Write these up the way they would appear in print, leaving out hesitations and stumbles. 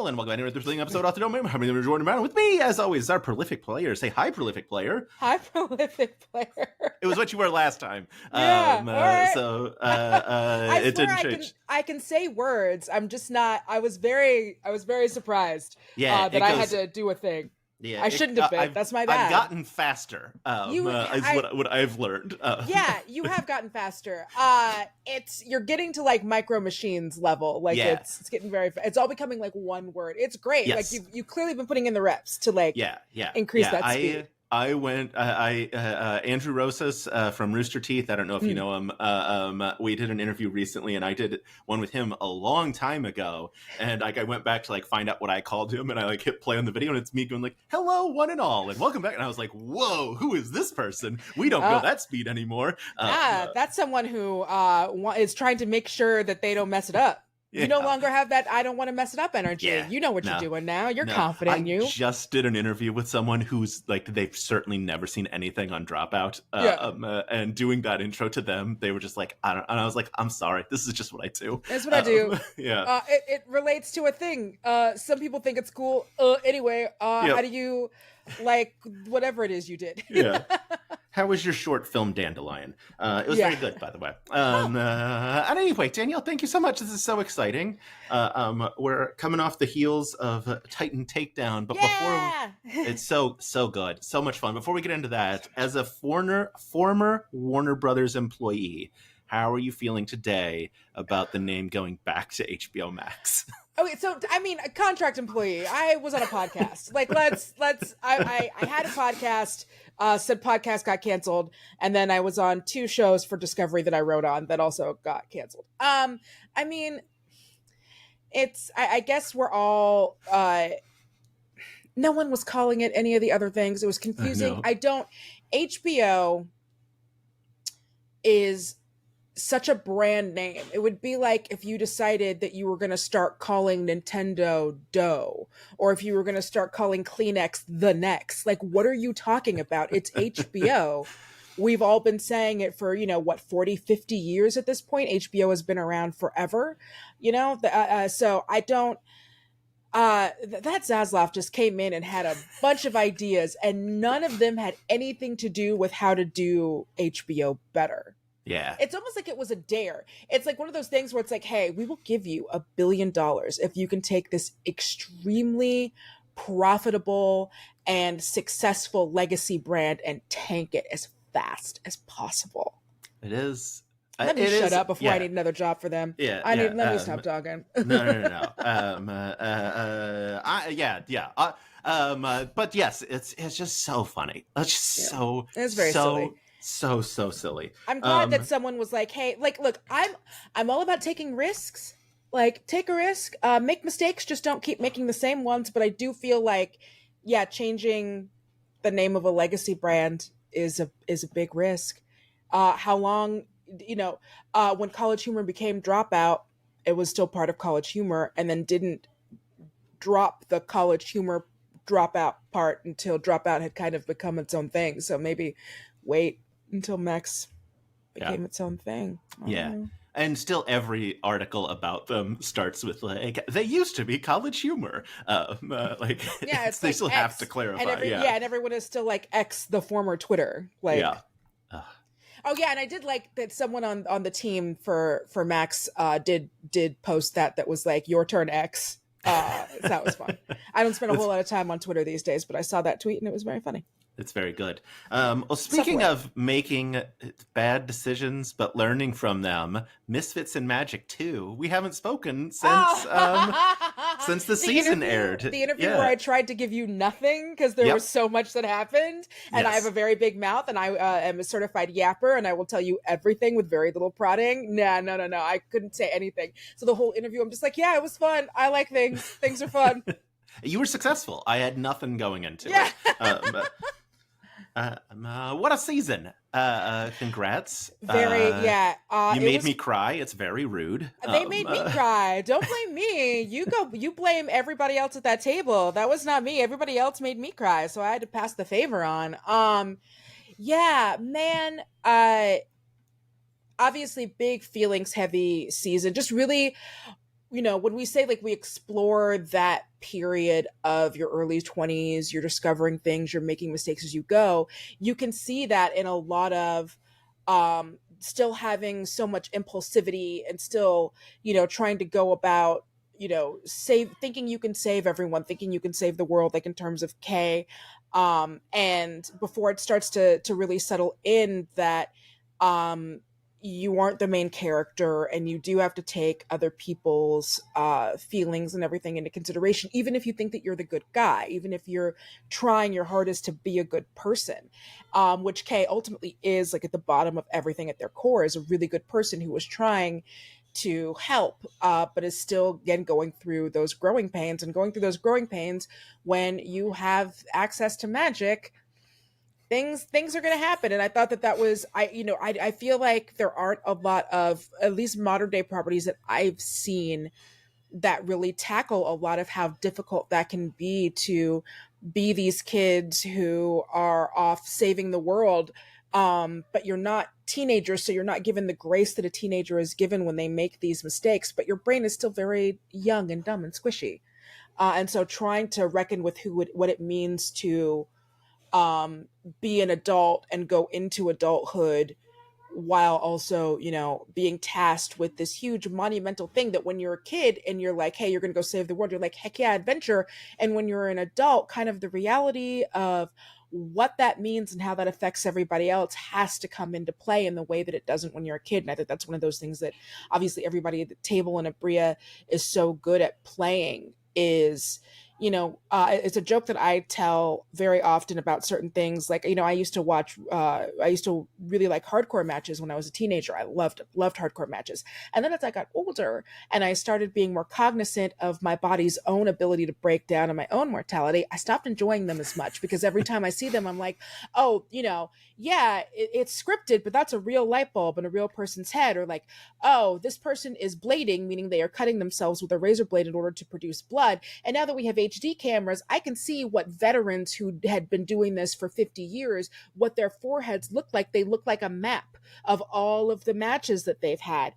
all, and welcome to the thrilling episode of the Domain. How many of Jordan Brown with me, as always, our prolific player. Say hi, prolific player. Hi, prolific player. It was what you were last time. Yeah, all right. So I it didn't change. I can say words. I'm just not. I was very surprised. Yeah, that I had to do a thing. Yeah, I shouldn't have been. That's my bad. I've gotten faster. Is what I've learned. Yeah, you have gotten faster. You're getting to like Micro Machines level. Like it's getting very. It's all becoming like one word. It's great. Yes. Like you clearly been putting in the reps to like increase that speed. I went. Andrew Rosas from Rooster Teeth. I don't know if you know him. We did an interview recently, and I did one with him a long time ago. And like, I went back to like find out what I called him, and I like hit play on the video, and it's me going like, "Hello, one and all, and welcome back." And I was like, "Whoa, who is this person? We don't go that speed anymore." That's someone who is trying to make sure that they don't mess it up. You no longer have that I don't want to mess it up energy. Yeah, you know what you're doing now. You're confident in you. I just did an interview with someone who's like, they've certainly never seen anything on Dropout. And doing that intro to them, they were just like, and I was like, I'm sorry. This is just what I do. That's what I do. Yeah. It relates to a thing. Some people think it's cool. Anyway, how do you like whatever it is you did? Yeah. How was your short film Dandelion? It was very good, by the way. And anyway, Danielle, thank you so much. This is so exciting. We're coming off the heels of Titan Takedown, but it's so good, so much fun. Before we get into that, as a former Warner Brothers employee, how are you feeling today about the name going back to HBO Max? Okay, so I mean, a contract employee. I was on a podcast. Like, I had a podcast. Said podcast got canceled, and then I was on 2 shows for Discovery that I wrote on that also got canceled. I mean, I guess we're all. No one was calling it any of the other things. It was confusing. HBO is such a brand name. It would be like if you decided that you were going to start calling Nintendo Dough, or if you were going to start calling Kleenex the Next. Like, what are you talking about? It's HBO. We've all been saying it for, 40, 50 years at this point. HBO has been around forever, so I don't, that Zaslav just came in and had a bunch of ideas, and none of them had anything to do with how to do HBO better. Yeah. It's almost like it was a dare. It's like one of those things where it's like, hey, we will give you $1 billion if you can take this extremely profitable and successful legacy brand and tank it as fast as possible. It is. Let me shut up before I need another job for them. Yeah. Let me stop talking. No. But yes, it's just so funny. It's just It's very silly. So silly. I'm glad that someone was like, hey, like, look, I'm all about taking risks. Like, take a risk, make mistakes, just don't keep making the same ones. But I do feel like, changing the name of a legacy brand is a big risk. How long, when College Humor became Dropout, it was still part of College Humor, and then didn't drop the College Humor Dropout part until Dropout had kind of become its own thing. So maybe wait until Max became its own thing. And still every article about them starts with like, they used to be College Humor. It's they still X, have to clarify. And everyone is still like X, the former Twitter. Like, oh yeah, and I did like that someone on the team for Max did post that was like, your turn X. That was fun. I don't spend a whole lot of time on Twitter these days, but I saw that tweet and it was very funny. It's very good. Well, speaking of making bad decisions but learning from them, Misfits and Magic 2. We haven't spoken since the season aired. The interview where I tried to give you nothing because there was so much that happened, and I have a very big mouth, and I am a certified yapper, and I will tell you everything with very little prodding. No. I couldn't say anything. So the whole interview, I'm just like, yeah, it was fun. I like things. Things are fun. You were successful. I had nothing going into it. What a season. Congrats. You made me cry. It's very rude. They made me cry. Don't blame me. You blame everybody else at that table. That was not me. Everybody else made me cry, so I had to pass the favor on. Obviously big feelings heavy season. Just really when we say like we explore that period of your early 20s, you're discovering things, you're making mistakes as you go, you can see that in a lot of still having so much impulsivity and still, trying to go about, save, thinking you can save everyone, thinking you can save the world, like in terms of Kay. And before it starts to really settle in that um you aren't the main character and you do have to take other people's feelings and everything into consideration, even if you think that you're the good guy, even if you're trying your hardest to be a good person, which Kay ultimately is, like at the bottom of everything at their core, is a really good person who was trying to help, but is still, again, going through those growing pains, and going through those growing pains when you have access to magic, things are going to happen. And I thought that was, I feel like there aren't a lot of, at least modern day properties that I've seen, that really tackle a lot of how difficult that can be to be these kids who are off saving the world, but you're not teenagers, so you're not given the grace that a teenager is given when they make these mistakes, but your brain is still very young and dumb and squishy, and so trying to reckon with what it means to be an adult and go into adulthood, while also, being tasked with this huge monumental thing that when you're a kid and you're like, hey, you're going to go save the world, you're like, heck yeah, adventure. And when you're an adult, kind of the reality of what that means and how that affects everybody else has to come into play in the way that it doesn't when you're a kid. And I think that's one of those things that obviously everybody at the table in Abria is so good at playing, is, it's a joke that I tell very often about certain things. Like, I used to really like hardcore matches when I was a teenager. I loved hardcore matches. And then as I got older and I started being more cognizant of my body's own ability to break down and my own mortality, I stopped enjoying them as much, because every time I see them, I'm like, oh, yeah, it's scripted, but that's a real light bulb in a real person's head. Or like, oh, this person is blading, meaning they are cutting themselves with a razor blade in order to produce blood. And now that we have HD cameras, I can see what veterans who had been doing this for 50 years, what their foreheads look like. They look like a map of all of the matches that they've had.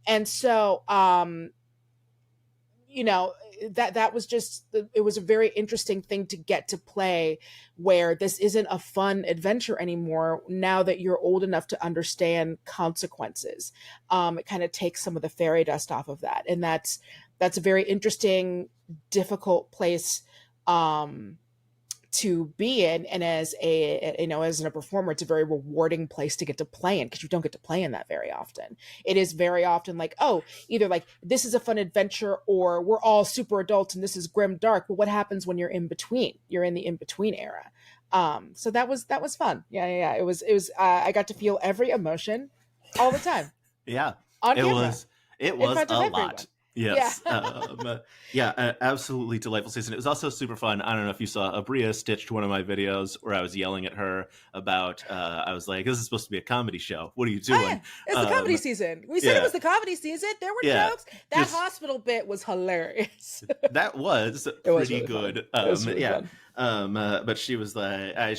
And so, that was just, it was a very interesting thing to get to play, where this isn't a fun adventure anymore now that you're old enough to understand consequences. It kind of takes some of the fairy dust off of that, and that's a very interesting, difficult place to be in. And as a performer, it's a very rewarding place to get to play in, because you don't get to play in that very often. It is very often like, oh, either like this is a fun adventure, or we're all super adults and this is grim dark. But what happens when you're in between? You're in the in between era. So that was fun. Yeah. It was I got to feel every emotion all the time. Yeah, on camera, it was a everyone. lot. Yes. Yeah. Absolutely delightful season. It was also super fun. I don't know if you saw, Abria stitched one of my videos where I was yelling at her about, I was like, this is supposed to be a comedy show. What are you doing? Oh, yeah. It's the comedy season. We said it was the comedy season. There were jokes. That hospital bit was hilarious. That was pretty good. Fun. But she was like,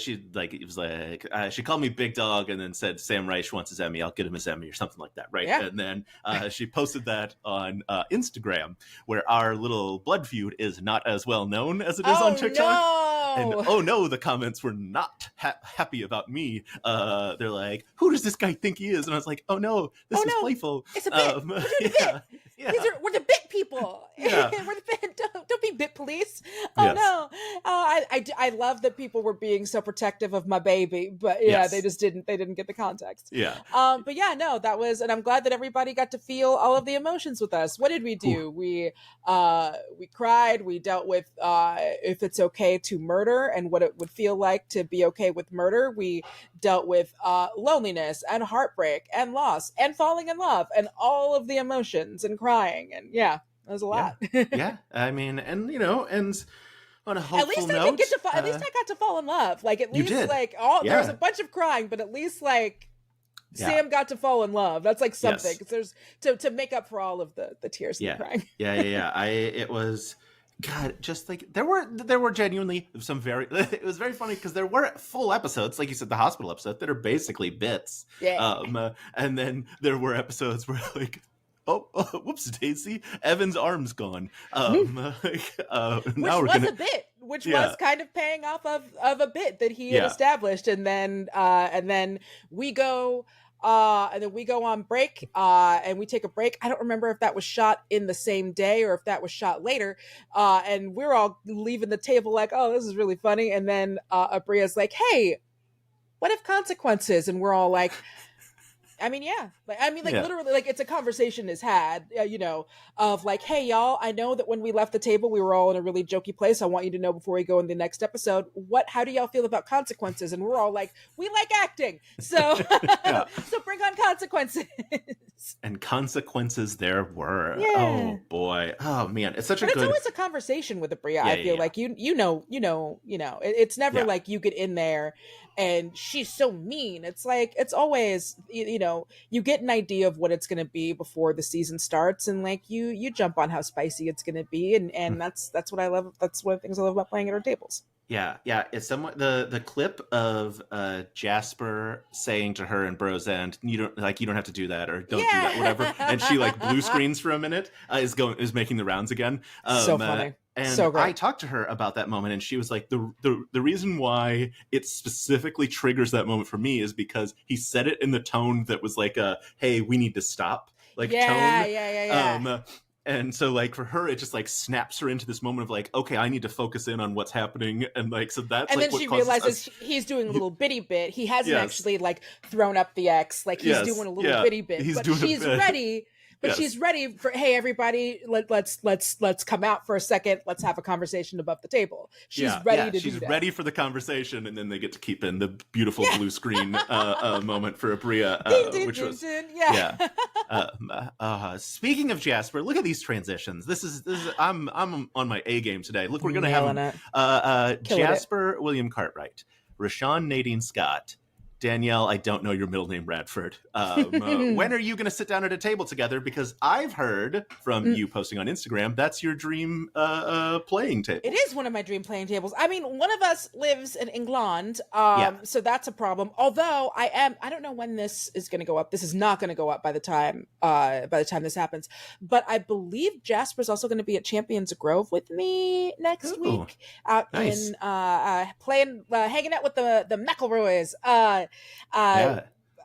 she called me Big Dog and then said, Sam Reich wants his Emmy, I'll get him his Emmy, or something like that, right? Yeah. And then she posted that on Instagram, where our little blood feud is not as well known as it is on TikTok. No. And oh no, the comments were not happy about me. They're like, who does this guy think he is? And I was like, oh no, this is playful. It's a bit. We're doing a bit. Yeah. We're the bit people. Yeah. We're the bit. Don't be bit police. Oh yes. No. I love that people were being so protective of my baby, but they just didn't get the context. Yeah. But yeah, no, that was, and I'm glad that everybody got to feel all of the emotions with us. What did we do? Ooh. We cried. We dealt with if it's okay to murder and what it would feel like to be okay with murder. We dealt with loneliness and heartbreak and loss and falling in love and all of the emotions and crying, and it was a lot. Yeah. I mean, and and on a hopeful note, at least I got to fall in love. Like at least like there was a bunch of crying, but at least like Sam got to fall in love. That's like something, because there's to make up for all of the tears and the crying. It was. God, just like there were genuinely some it was very funny, because there were full episodes, like you said, the hospital episode, that are basically bits. Yeah. And then there were episodes where like, whoops, Daisy, Evan's arm's gone. Which now we're was gonna, a bit, which yeah, was kind of paying off of a bit that he had yeah. established, and then we go on break, and we take a break. I don't remember if that was shot in the same day or if that was shot later. And we're all leaving the table like, oh, this is really funny. And then Abria's like, hey, what if consequences? And we're all like, I mean, yeah. Yeah. Literally, like, it's a conversation is had, of like, hey, y'all, I know that when we left the table, we were all in a really jokey place. I want you to know before we go in the next episode, how do y'all feel about consequences? And we're all like, we like acting. So, so bring on consequences. And consequences there were. Yeah. Oh boy. Oh man. It's such a good. It's always a conversation with Abria. I feel like it's never like you get in there and she's so mean. It's like, it's always, you get an idea of what it's going to be before the season starts, and like you jump on how spicy it's going to be, and that's what I love. That's one of the things I love about playing at our tables. Yeah. It's somewhat the clip of Jasper saying to her in Bro's End, you don't have to do that, or don't do that, whatever. And she like blue screens for a minute, is making the rounds again. So funny. And so great. I talked to her about that moment, and she was like, the reason why it specifically triggers that moment for me is because he said it in the tone that was like a, hey, we need to stop, like, tone. Yeah. And so like for her, it just like snaps her into this moment of like, okay, I need to focus in on what's happening. And like, so that's and like, then she realizes he's doing a little bitty bit. He hasn't actually like thrown up the X. Like he's doing a little bitty bit, but she's ready. But she's ready for, hey, everybody, let's come out for a second. Let's have a conversation above the table. She's ready to do that. She's ready for the conversation, and then they get to keep in the beautiful blue screen moment for Abria, which was speaking of Jasper, look at these transitions. This is I'm on my A game today. Look, we're gonna have Jasper William Cartwright, Rashawn Nadine Scott, Danielle, I don't know your middle name, Radford. When are you going to sit down at a table together? Because I've heard from you posting on Instagram, that's your dream playing table. It is one of my dream playing tables. I mean, one of us lives in England, so that's a problem. Although I don't know when this is going to go up. This is not going to go up by the time this happens. But I believe Jasper's also going to be at Champions Grove with me next week, out in playing, hanging out with the McElroys.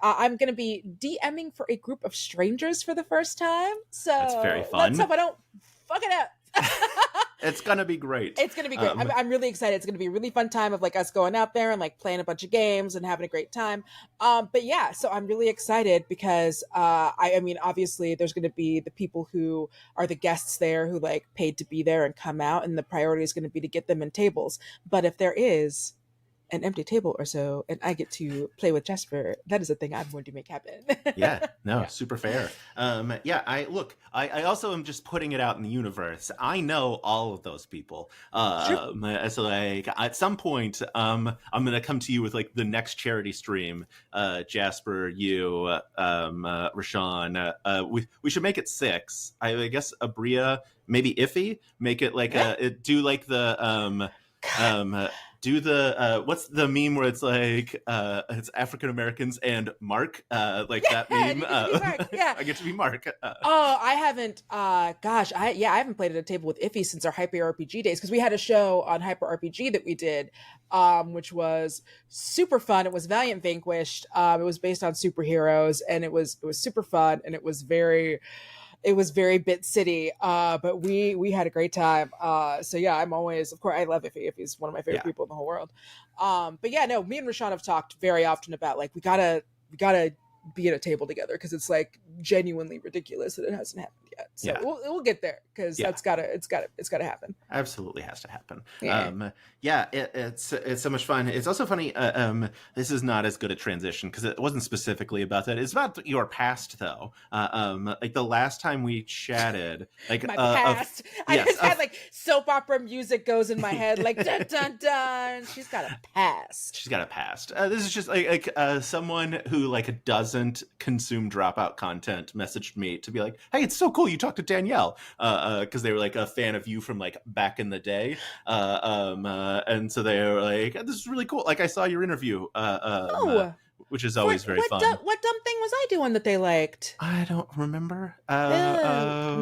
I'm going to be DMing for a group of strangers for the first time. So that's very fun. Let's hope I don't fuck it up. It's going to be great. It's going to be great. I'm really excited. It's going to be a really fun time of like us going out there and like playing a bunch of games and having a great time. But yeah, so I'm really excited because I mean, obviously there's going to be the people who are the guests there who like paid to be there and come out, and the priority is going to be to get them in tables. But if there is an empty table or so and I get to play with Jasper, that is a thing I'm going to make happen. Super fair. I also am just putting it out in the universe. I know all of those people. So like at some point I'm gonna come to you with like the next charity stream. Jasper, you, Rashawn, we should make it 6. I guess Abria, maybe Iffy, make it like do like the do the what's the meme where it's like it's African Americans and Mark, like that meme. I get to be Mark. I haven't I haven't played at a table with Iffy since our Hyper RPG days, because we had a show on Hyper RPG that we did, which was super fun. It was Valiant Vanquished. It was based on superheroes, and it was super fun, and it was very Bit City, but we had a great time. So yeah, I'm always, of course, I love Iffy. Iffy's one of my favorite people in the whole world. But yeah, no, me and Rashawn have talked very often about like we gotta be at a table together, because it's like genuinely ridiculous that it hasn't happened yet. So we'll get there, because it's gotta happen. Absolutely has to happen. It's so much fun. It's also funny. This is not as good a transition because it wasn't specifically about that. It's about your past though. Like the last time we chatted, like my past. I just had like soap opera music goes in my head, like dun dun dun. She's got a past. This is just like someone who like doesn't consume Dropout content messaged me to be like, hey, it's so cool you talked to Danielle, because they were like a fan of you from like back in the day, and so they were like, this is really cool, like I saw your interview which is always very fun. What dumb thing was I doing that they liked? I don't remember.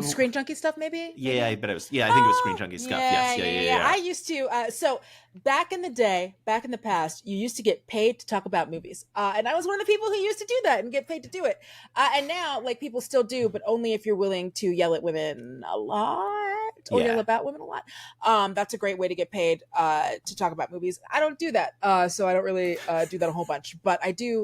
Screen Junkie stuff, maybe? Yeah, I bet it was. Yeah, I think it was Screen Junkie stuff. Yes, yeah. I used to. So back in the day, back in the past, you used to get paid to talk about movies, and I was one of the people who used to do that and get paid to do it. And now, like, people still do, but only if you're willing to yell at women a lot or yell about women a lot. That's a great way to get paid to talk about movies. I don't do that, so I don't really do that a whole bunch, but I do.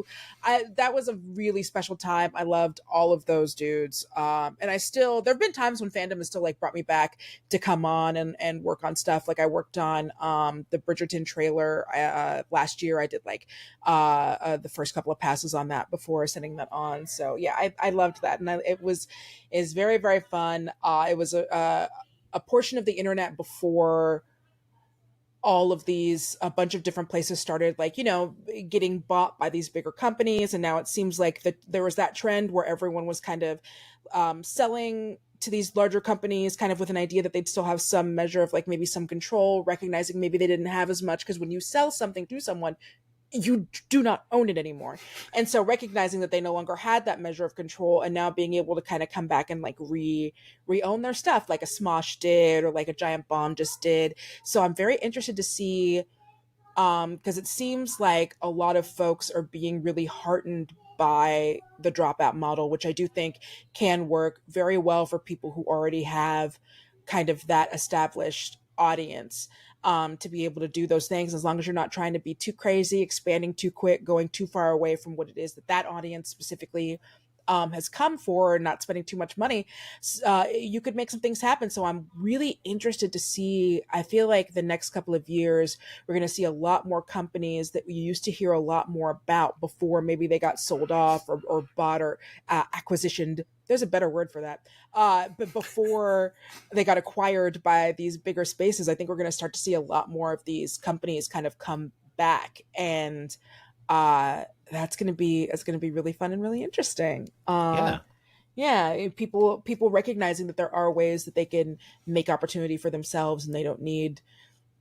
That was a really special time. I loved all of those dudes, and I still. There have been times when fandom has still like brought me back to come on and work on stuff. Like I worked on the Bridgerton trailer last year. I did like the first couple of passes on that before sending that on. So yeah, I loved that, and it was very, very fun. It was a portion of the internet before all of a bunch of different places started, like, getting bought by these bigger companies. And now it seems like there was that trend where everyone was kind of selling to these larger companies kind of with an idea that they'd still have some measure of like maybe some control, recognizing maybe they didn't have as much, because when you sell something to someone, you do not own it anymore. And so recognizing that they no longer had that measure of control, and now being able to kind of come back and like re-own their stuff, like a Smosh did, or like a Giant Bomb just did. So I'm very interested to see, because it seems like a lot of folks are being really heartened by the dropout model, which I do think can work very well for people who already have kind of that established audience, to be able to do those things, as long as you're not trying to be too crazy, expanding too quick, going too far away from what it is that audience specifically has come for, and not spending too much money. You could make some things happen. So I'm really interested to see. I feel like the next couple of years, we're going to see a lot more companies that we used to hear a lot more about before maybe they got sold off or bought or acquisitioned. There's a better word for that. But before they got acquired by these bigger spaces, I think we're going to start to see a lot more of these companies kind of come back, and that's going to be really fun and really interesting. People recognizing that there are ways that they can make opportunity for themselves, and they don't need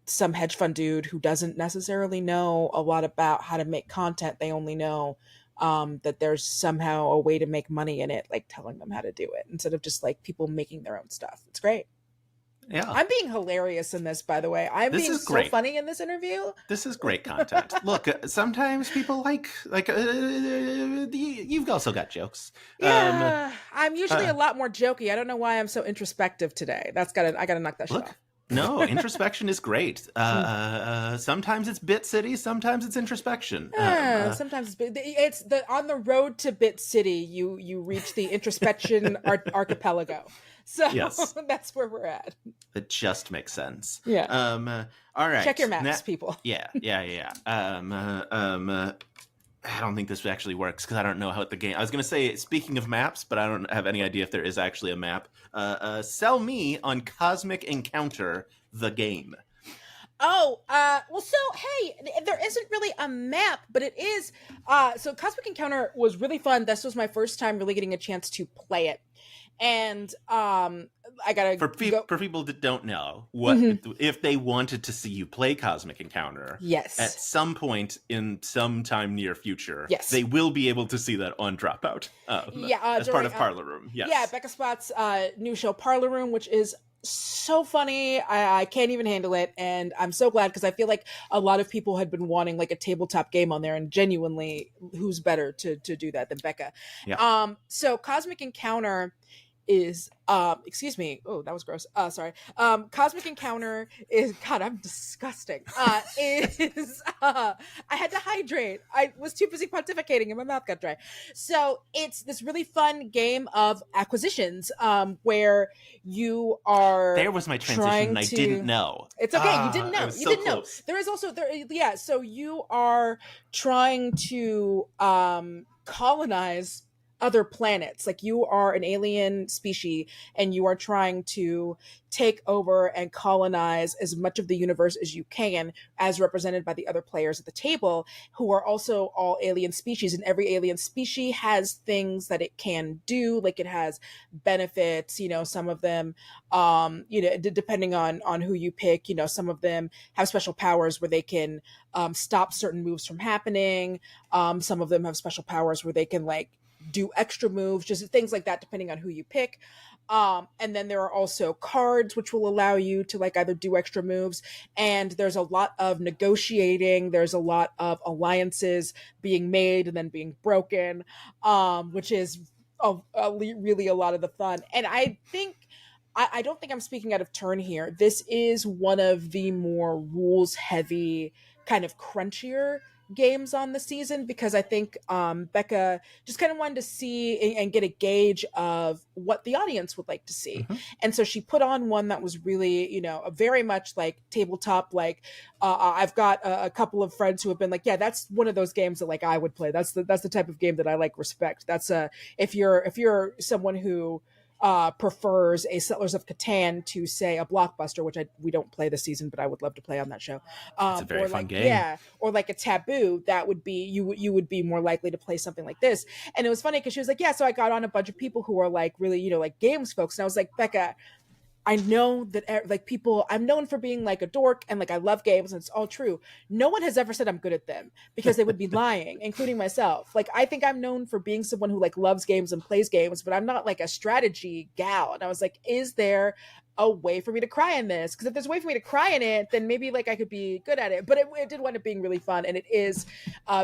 some hedge fund dude who doesn't necessarily know a lot about how to make content. They only know that there's somehow a way to make money in it, like telling them how to do it, instead of just like people making their own stuff. It's great. Yeah, I'm being hilarious in this, by the way. I'm being so funny in this interview. This is great content. Look, sometimes people like you've also got jokes. Yeah, I'm usually a lot more jokey. I don't know why I'm so introspective today. I gotta knock that shit off. No, introspection is great. Sometimes it's Bit City, sometimes it's introspection. Sometimes it's on the road to Bit City. You reach the introspection archipelago. So yes. That's where we're at. It just makes sense. Yeah. All right. Check your maps, people. Yeah. I don't think this actually works because I don't know how the game. I was going to say, speaking of maps, but I don't have any idea if there is actually a map. Sell me on Cosmic Encounter, the game. Oh, well, so, hey, there isn't really a map, but it is. So Cosmic Encounter was really fun. This was my first time really getting a chance to play it. And I gotta for people that don't know what if they wanted to see you play Cosmic Encounter, yes, at some point in some time near future, yes, they will be able to see that on Dropout. As part of Parlor Room. Yes. Yeah, Becca Spot's new show Parlor Room, which is so funny. I can't even handle it, and I'm so glad, because I feel like a lot of people had been wanting like a tabletop game on there, and genuinely, who's better to do that than Becca? Yeah. So Cosmic Encounter is excuse me, oh, that was gross, sorry. Cosmic Encounter is, God, I'm disgusting. Is I had to hydrate. I was too busy pontificating and my mouth got dry. So it's this really fun game of acquisitions, where you are, there was my transition and I didn't know. It's okay, you didn't know. You so didn't close. know. There is also so you are trying to colonize other planets. Like, you are an alien species and you are trying to take over and colonize as much of the universe as you can, as represented by the other players at the table, who are also all alien species. And every alien species has things that it can do. Like, it has benefits, some of them, depending on who you pick, some of them have special powers where they can stop certain moves from happening. Some of them have special powers where they can like do extra moves, just things like that, depending on who you pick. And then there are also cards which will allow you to like either do extra moves. And there's a lot of negotiating. There's a lot of alliances being made and then being broken, which is really a lot of the fun. And I think I don't think I'm speaking out of turn here. This is one of the more rules heavy, kind of crunchier games on the season, because I think Becca just kind of wanted to see and get a gauge of what the audience would like to see. Mm-hmm. And so she put on one that was really, very much like tabletop. Like I've got a couple of friends who have been like, yeah, that's one of those games that like I would play. That's the type of game that I like respect. That's if you're someone who prefers a Settlers of Catan to, say, a Blockbuster, which we don't play this season, but I would love to play on that show. It's a very fun game. Yeah, or like a Taboo, that would be you would be more likely to play something like this. And it was funny because she was like, yeah, so I got on a bunch of people who are like really, like games folks, and I was like, Becca, I know that like people, I'm known for being like a dork and like I love games and it's all true. No one has ever said I'm good at them, because they would be lying, including myself. Like, I think I'm known for being someone who like loves games and plays games, but I'm not like a strategy gal. And I was like, is there a way for me to cry in this? Because if there's a way for me to cry in it, then maybe like I could be good at it. But it did wind up being really fun, and it is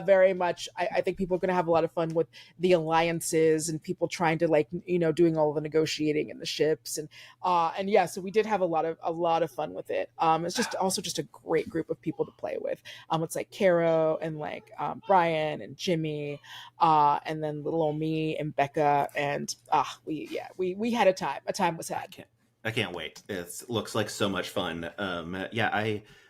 very much. I think people are going to have a lot of fun with the alliances and people trying to like doing all the negotiating in the ships, and yeah. So we did have a lot of fun with it. It's just also just a great group of people to play with. It's like Caro and like Brian and Jimmy, and then little old me and Becca, and we had a time. A time was had. I can't wait. It looks like so much fun.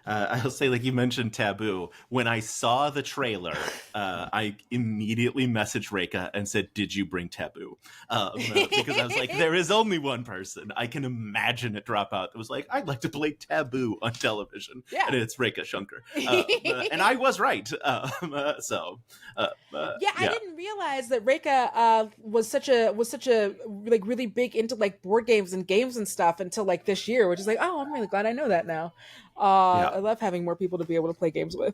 I'll say, like you mentioned Taboo. When I saw the trailer, I immediately messaged Reka and said, "Did you bring Taboo?" Because I was like, there is only one person I can imagine it drop out. It was like, I'd like to play Taboo on television, and it's Reka Shunker, and I was right. I didn't realize that Reka was such a like really big into like board games and games and stuff until like this year, which is like, oh, I'm really glad I know that now. I love having more people to be able to play games with.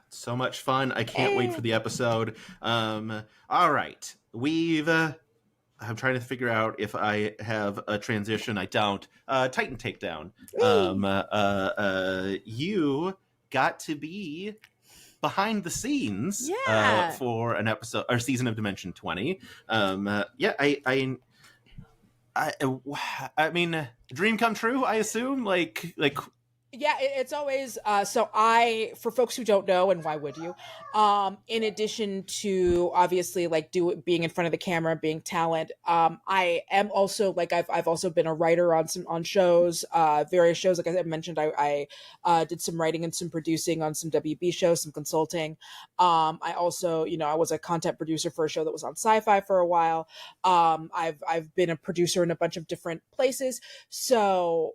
So much fun. I can't wait for the episode. All right. I'm trying to figure out if I have a transition. I don't. Titan Takedown. You got to be behind the scenes for an episode or season of Dimension 20. I mean, dream come true, I assume. Like Yeah, it's always so for folks who don't know, and why would you, in addition to obviously like being in front of the camera, being talent, I am also like I've also been a writer on shows, various shows. Like I mentioned, I did some writing and some producing on some WB shows, some consulting. I also, I was a content producer for a show that was on Sci-Fi for a while. I've been a producer in a bunch of different places, so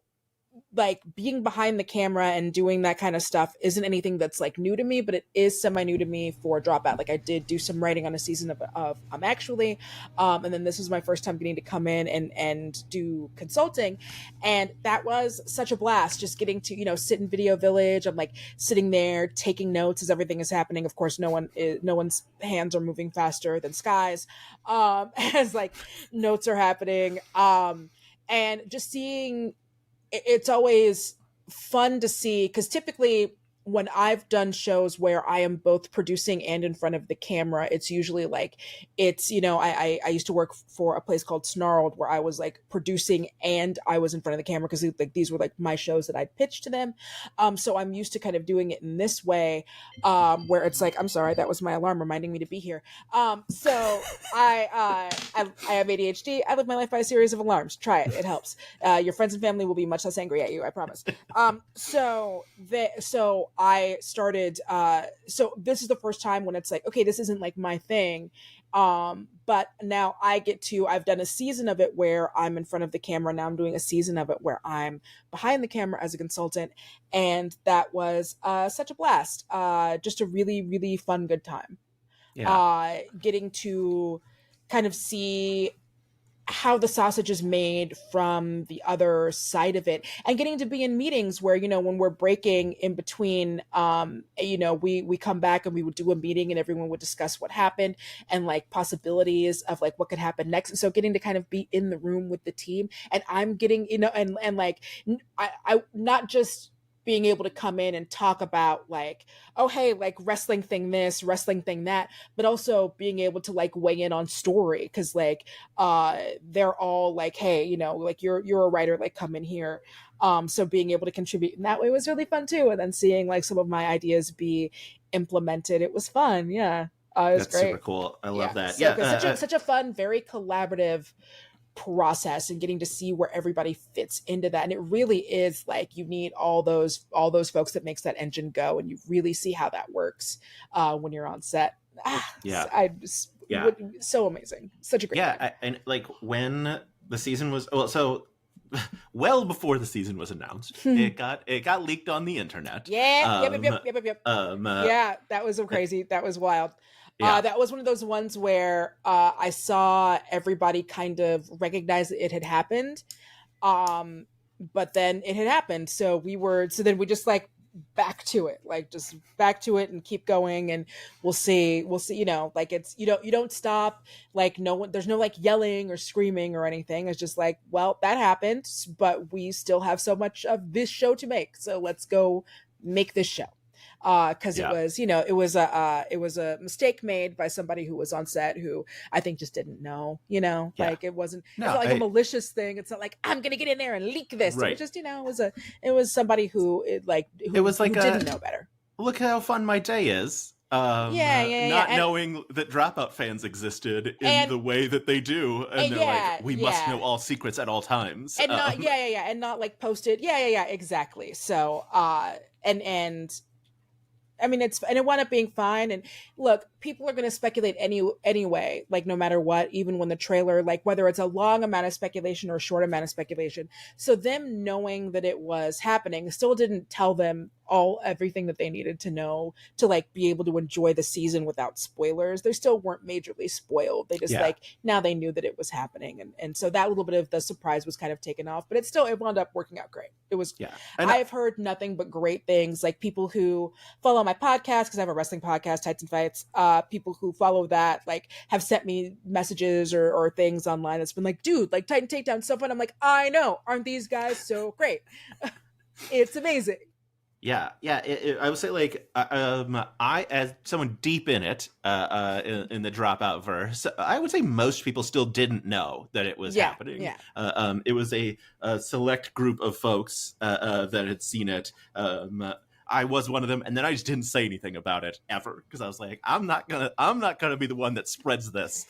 like being behind the camera and doing that kind of stuff isn't anything that's like new to me, but it is semi new to me for Dropout. Like I did do some writing on a season of Actually, and then this was my first time getting to come in and do consulting, and that was such a blast. Just getting to sit in Video Village. I'm like sitting there taking notes as everything is happening. Of course, no one's hands are moving faster than Sky's as like notes are happening, and just seeing. It's always fun to see, because typically when I've done shows where I am both producing and in front of the camera, it's usually like I used to work for a place called Snarled where I was like producing and I was in front of the camera, because like these were like my shows that I'd pitched to them. So I'm used to kind of doing it in this way, where it's like, I'm sorry, that was my alarm reminding me to be here. So I have ADHD. I live my life by a series of alarms. Try it. It helps. Your friends and family will be much less angry at you, I promise. So I started, so this is the first time when it's like, okay, this isn't like my thing. But now I've done a season of it where I'm in front of the camera. Now I'm doing a season of it where I'm behind the camera as a consultant. And that was such a blast. Just a really, really fun, good time. Yeah. Getting to kind of see how the sausage is made from the other side of it, and getting to be in meetings where, when we're breaking in between, we come back and we would do a meeting and everyone would discuss what happened and like possibilities of like what could happen next. And so getting to kind of be in the room with the team, and I'm getting, and like I not just being able to come in and talk about like, oh hey, like wrestling thing this, wrestling thing that, but also being able to like weigh in on story, because like they're all like, hey, like you're a writer, like come in here. So being able to contribute in that way was really fun too, and then seeing like some of my ideas be implemented, it was fun. Yeah. It was That's great. super cool. I love that. So Yeah. such a fun, very collaborative process, and getting to see where everybody fits into that. And it really is like you need all those folks that makes that engine go, and you really see how that works when you're on set. So amazing, such a great time. And like when the season was well before the season was announced, it got leaked on the internet. Yep. That was crazy. That was wild. That was one of those ones where I saw everybody kind of recognize that it had happened, but then it had happened. So then we just like back to it, and keep going, and we'll see. Like it's you don't stop. Like no one, there's no like yelling or screaming or anything. It's just like, well, that happened, but we still have so much of this show to make, so let's go make this show. Because it was a mistake made by somebody who was on set who I think just didn't know, like it wasn't, it's not like a malicious thing. It's not like I'm gonna get in there and leak this. Right. It was just, it was somebody who didn't know better. Look how fun my day is. Not knowing that Dropout fans existed in the way that they do, and they're like, we must know all secrets at all times, and and not like posted, exactly. So and I mean, it wound up being fine. And look, people are going to speculate anyway, like no matter what, even when the trailer, like whether it's a long amount of speculation or a short amount of speculation. So them knowing that it was happening still didn't tell them everything that they needed to know to like be able to enjoy the season without spoilers. They still weren't majorly spoiled. They just like, now they knew that it was happening. And so that little bit of the surprise was kind of taken off, but it wound up working out great. It was, I've heard nothing but great things. Like people who follow my podcast, because I have a wrestling podcast, Titan Fights, people who follow that, like have sent me messages or things online that's been like, dude, like Titan Takedown so fun. I'm like, I know, aren't these guys so great? It's amazing. Yeah. I would say, like, I, as someone deep in it, in the Dropout verse, I would say most people still didn't know that it was happening. Yeah. It was a select group of folks that had seen it. I was one of them, and then I just didn't say anything about it ever, because I was like, I'm not gonna be the one that spreads this.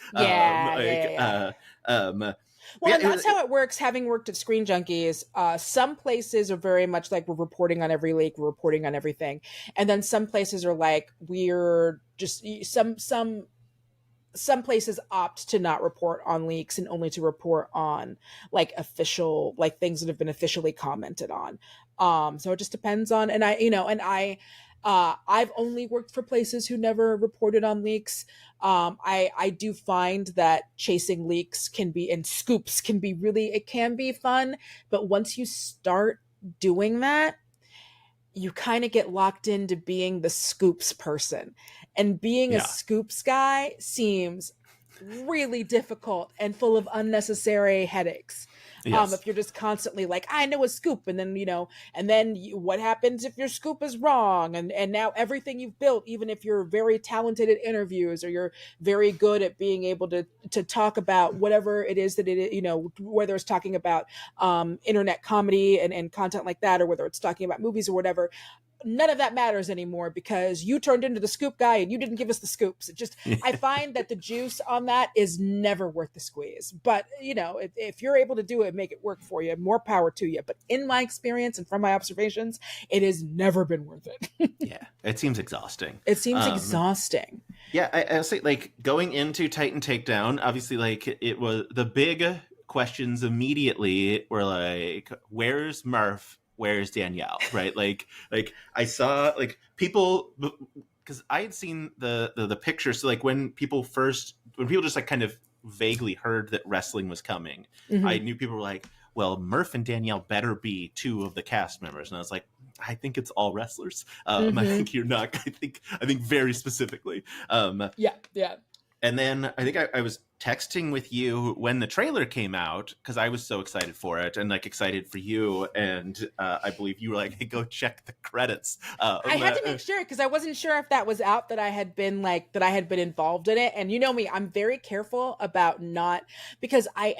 Well, and that's how it works. Having worked at Screen Junkies, some places are very much like, we're reporting on every leak, we're reporting on everything, and then some places are like, we're just some places opt to not report on leaks and only to report on like official, like things that have been officially commented on. So it just depends on, and I've only worked for places who never reported on leaks. I do find that chasing leaks and scoops can be it can be fun, but once you start doing that, you kind of get locked into being the scoops person, and being a scoops guy seems really difficult and full of unnecessary headaches. If you're just constantly like, I know a scoop, and then what happens if your scoop is wrong, and now everything you've built, even if you're very talented at interviews or you're very good at being able to talk about whatever it is that it is, whether it's talking about internet comedy and content like that, or whether it's talking about movies or whatever, none of that matters anymore because you turned into the scoop guy and you didn't give us the scoops. It just, I find that the juice on that is never worth the squeeze. But, if you're able to do it, make it work for you, more power to you. But in my experience and from my observations, it has never been worth it. Yeah, it seems exhausting. It seems exhausting. Yeah, I'll say like going into Titan Takedown, obviously like it was the big questions immediately were like, where's Murph? Where's Danielle? Right? Like I saw like people because I had seen the picture. So like when people just like kind of vaguely heard that wrestling was coming, I Mm-hmm. knew people were like, well, Murph and Danielle better be two of the cast members. And I was like, I think it's all wrestlers. I Mm-hmm. think you're not. I think very specifically. Yeah, yeah. And then I think I was texting with you when the trailer came out because I was so excited for it and like excited for you. And I believe you were like, hey, go check the credits. I had to make sure because I wasn't sure if that was out that I had been involved in it. And you know me, I'm very careful about not because I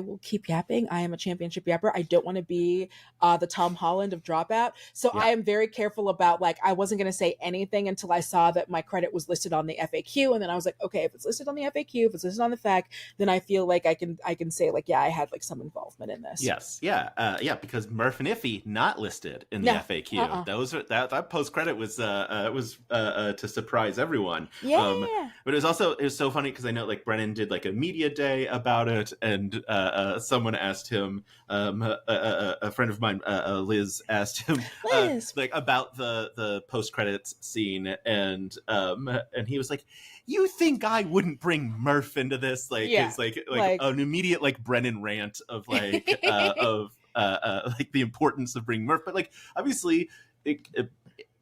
will keep yapping. I am a championship yapper. I don't want to be the Tom Holland of Dropout. So Yeah. I am very careful about like I wasn't going to say anything until I saw that my credit was listed on the FAQ, and then I was like, okay, if it's listed on the FAQ, if it's listed on the fact, then I feel like I can say like, yeah, I had like some involvement in this. Yes, yeah, yeah, because Murph and Iffy not listed in the No. FAQ. Those are that post credit was to surprise everyone. Yeah. But it was so funny because I know like Brennan did like a media day about it, and someone asked him, a friend of mine, Liz, asked him Liz. like about the post credits scene, and he was like, you think I wouldn't bring Murph into this? Like, Yeah. it's like Like an immediate like Brennan rant of like like the importance of bringing Murph, but like obviously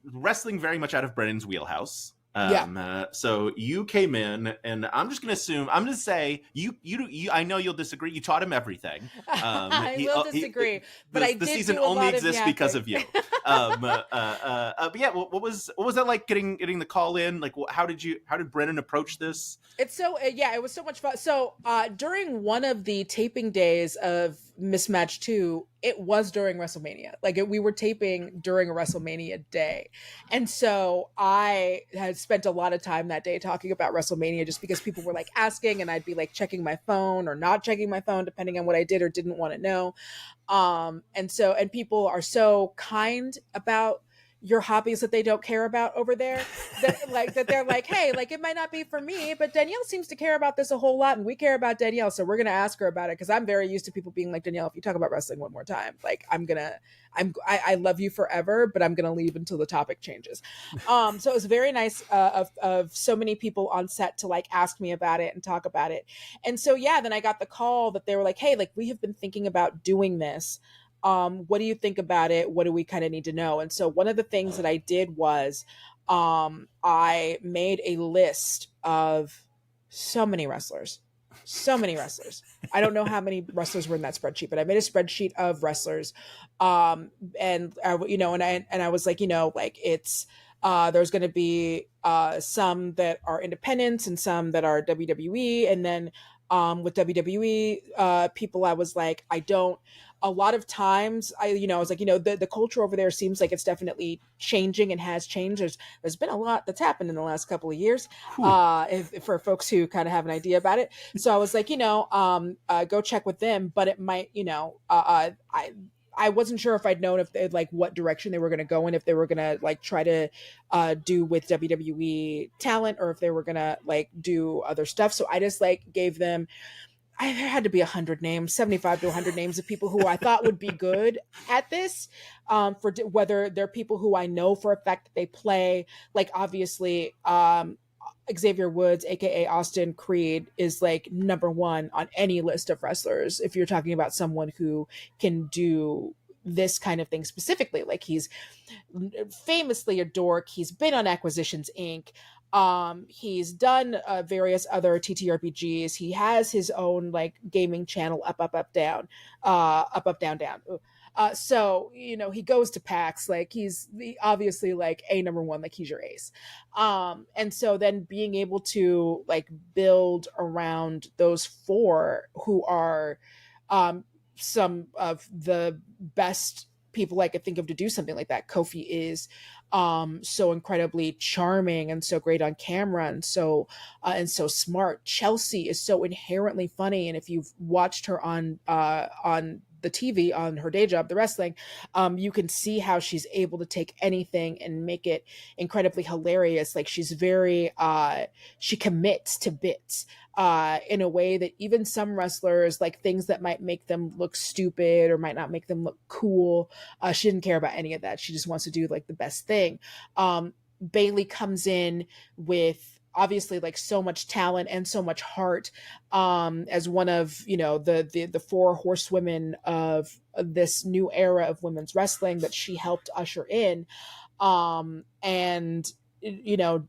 wrestling very much out of Brennan's wheelhouse. So you came in, and I'm just gonna say you. I know you'll disagree. You taught him everything. I will disagree, but I the did season do a only lot exists of because of you. But yeah, what was that like getting the call in? Like, how did Brennan approach this? It's so it was so much fun. So during one of the taping days of Mismatch 2, it was during WrestleMania. Like we were taping during a WrestleMania day. And so I had spent a lot of time that day talking about WrestleMania just because people were like asking, and I'd be like checking my phone or not checking my phone depending on what I did or didn't want to know. And people are so kind about your hobbies that they don't care about over there, that they're like, hey, like it might not be for me, but Danielle seems to care about this a whole lot, and we care about Danielle, so we're gonna ask her about it, because I'm very used to people being like, Danielle, if you talk about wrestling one more time, like I love you forever, but I'm gonna leave until the topic changes. So it was very nice of so many people on set to like ask me about it and talk about it. And so yeah, then I got the call that they were like, hey, like we have been thinking about doing this. What do you think about it? What do we kind of need to know? And so one of the things that I did was I made a list of so many wrestlers. I don't know how many wrestlers were in that spreadsheet, but I made a spreadsheet of wrestlers. And I was like, like it's there's going to be some that are independents and some that are WWE. And then with WWE people, I was like, a lot of times I was like, the culture over there seems like it's definitely changing and has changed. There's been a lot that's happened in the last couple of years, for folks who kind of have an idea about it. So I was like, go check with them, but it might, I wasn't sure if I'd known if they like what direction they were going to go in, if they were going to like try to do with WWE talent, or if they were going to like do other stuff. So I just like gave them, there had to be 100 names, 75 to 100 names of people who I thought would be good at this, for whether they're people who I know for a fact that they play, like obviously Xavier Woods, aka Austin Creed, is like number one on any list of wrestlers if you're talking about someone who can do this kind of thing specifically. Like he's famously a dork. He's been on Acquisitions Inc. He's done various other TTRPGs. He has his own like gaming channel, up down, up down down. So he goes to PAX, like he's obviously like a number one, like he's your ace. And so then being able to like build around those four who are some of the best people I could think of to do something like that. Kofi is so incredibly charming and so great on camera, and so smart. Chelsea is so inherently funny, and if you've watched her on the TV on her day job, the wrestling, you can see how she's able to take anything and make it incredibly hilarious. Like she's very she commits to bits in a way that even some wrestlers, like things that might make them look stupid or might not make them look cool, she didn't care about any of that. She just wants to do like the best thing. Bailey comes in with obviously like so much talent and so much heart, as one of, you know, the four horsewomen of this new era of women's wrestling that she helped usher in, and you know,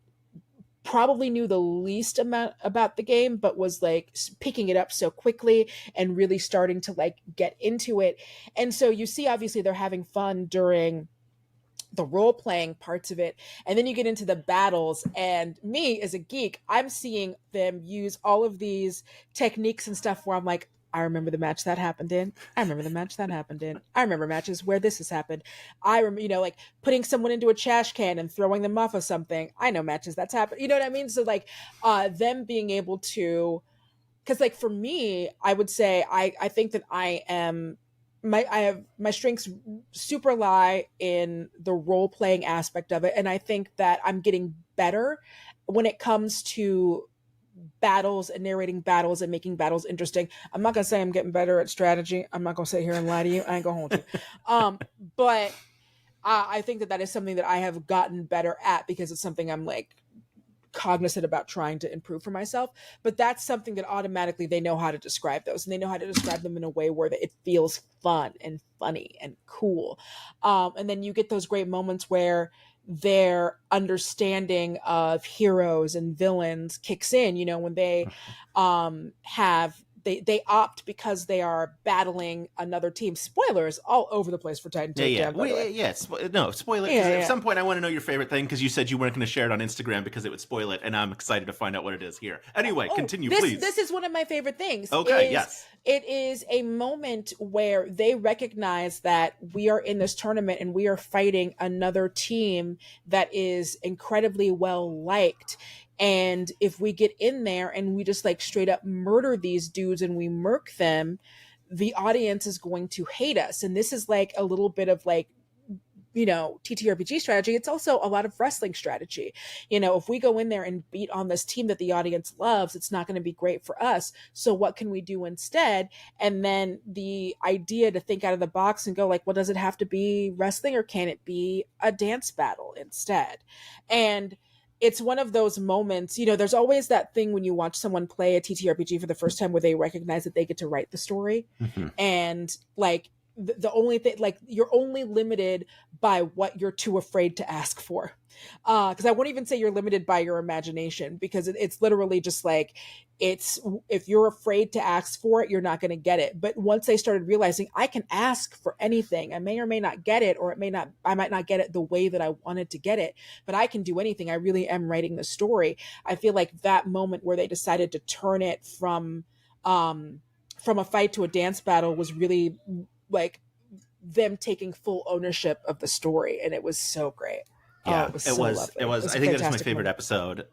probably knew the least amount about the game, but was like picking it up so quickly and really starting to like get into it. And so you see, obviously they're having fun during the role playing parts of it, and then you get into the battles, and me as a geek, I'm seeing them use all of these techniques and stuff where I'm like, I remember the match that happened in. I remember the match that happened in. I remember matches where this has happened. I remember, you know, like putting someone into a trash can and throwing them off of something. I know matches that's happened. You know what I mean? So like them being able to, because like for me, I would say I think that I have my strengths super lie in the role playing aspect of it, and I think that I'm getting better when it comes to battles and narrating battles and making battles interesting. I'm not gonna say I'm getting better at strategy. I'm not gonna sit here and lie to you. I ain't gonna hold you. But I think that is something that I have gotten better at because it's something I'm like cognizant about trying to improve for myself. But that's something that automatically they know how to describe those, and they know how to describe them in a way where it feels fun and funny and cool. And then you get those great moments where their understanding of heroes and villains kicks in, you know, when they have they opt because they are battling another team. Spoilers all over the place for Titan Takedown. No, spoiler. Yeah, At some point, I want to know your favorite thing because you said you weren't going to share it on Instagram because it would spoil it, and I'm excited to find out what it is here. Anyway, continue, please. This is one of my favorite things. Okay, yes. It is a moment where they recognize that we are in this tournament and we are fighting another team that is incredibly well liked. And if we get in there and we just like straight up murder these dudes and we murk them, the audience is going to hate us. And this is like a little bit of like, you know, TTRPG strategy. It's also a lot of wrestling strategy. You know, if we go in there and beat on this team that the audience loves, it's not going to be great for us. So what can we do instead? And then the idea to think out of the box and go like, well, does it have to be wrestling or can it be a dance battle instead? And it's one of those moments, you know, there's always that thing when you watch someone play a TTRPG for the first time where they recognize that they get to write the story. Mm-hmm. And like the only thing, like you're only limited by what you're too afraid to ask for. Because I won't even say you're limited by your imagination, because it's literally just like, it's, if you're afraid to ask for it, you're not going to get it. But once they started realizing I can ask for anything, I may or may not get it, or I might not get it the way that I wanted to get it, but I can do anything. I really am writing the story. I feel like that moment where they decided to turn it from a fight to a dance battle was really like them taking full ownership of the story. And it was so great. Yeah, it was. I think that's my favorite episode.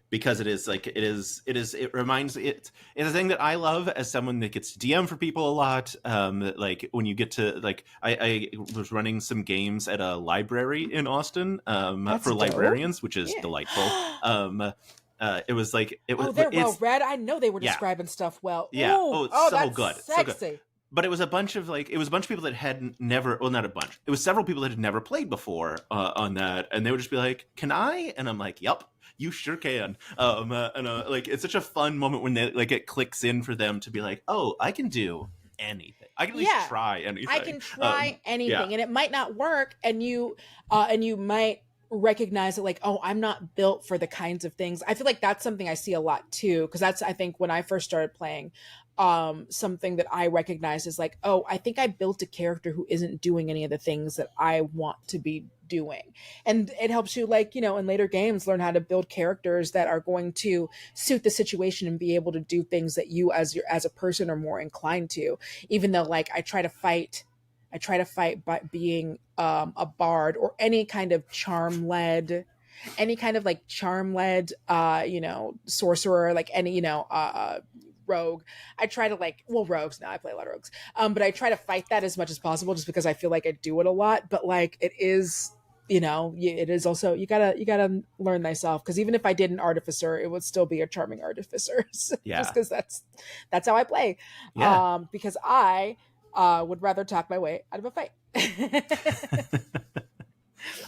Because it reminds it's a thing that I love as someone that gets to DM for people a lot. Like when you get to like, I was running some games at a library in Austin for librarians, which is delightful. It was like they're well read. I know they were describing stuff well. Yeah. Ooh, so that's good. Sexy. So good. But it was a bunch of people that had never, well, not a bunch. It was several people that had never played before on that, and they would just be like, "Can I?" And I'm like, "Yep, you sure can." Like it's such a fun moment when they like it clicks in for them to be like, "Oh, I can do anything. I can at least try anything. I can try anything, and it might not work, and you might recognize it like, oh, I'm not built for the kinds of things. I feel like that's something I see a lot too, because that's, I think, when I first started playing, something that I recognize is like, oh, I think I built a character who isn't doing any of the things that I want to be doing. And it helps you, like, you know, in later games, learn how to build characters that are going to suit the situation and be able to do things that you as a person are more inclined to. Even though, like, I try to fight by being a bard or any kind of charm-led, sorcerer, like any, rogue, I try to like, well, rogues now, I play a lot of rogues, but I try to fight that as much as possible just because I feel like I do it a lot. But like, it is, it is also, you gotta learn thyself, because even if I did an artificer, it would still be a charming artificer. Just Yeah. because that's how I play. Yeah. Because I would rather talk my way out of a fight.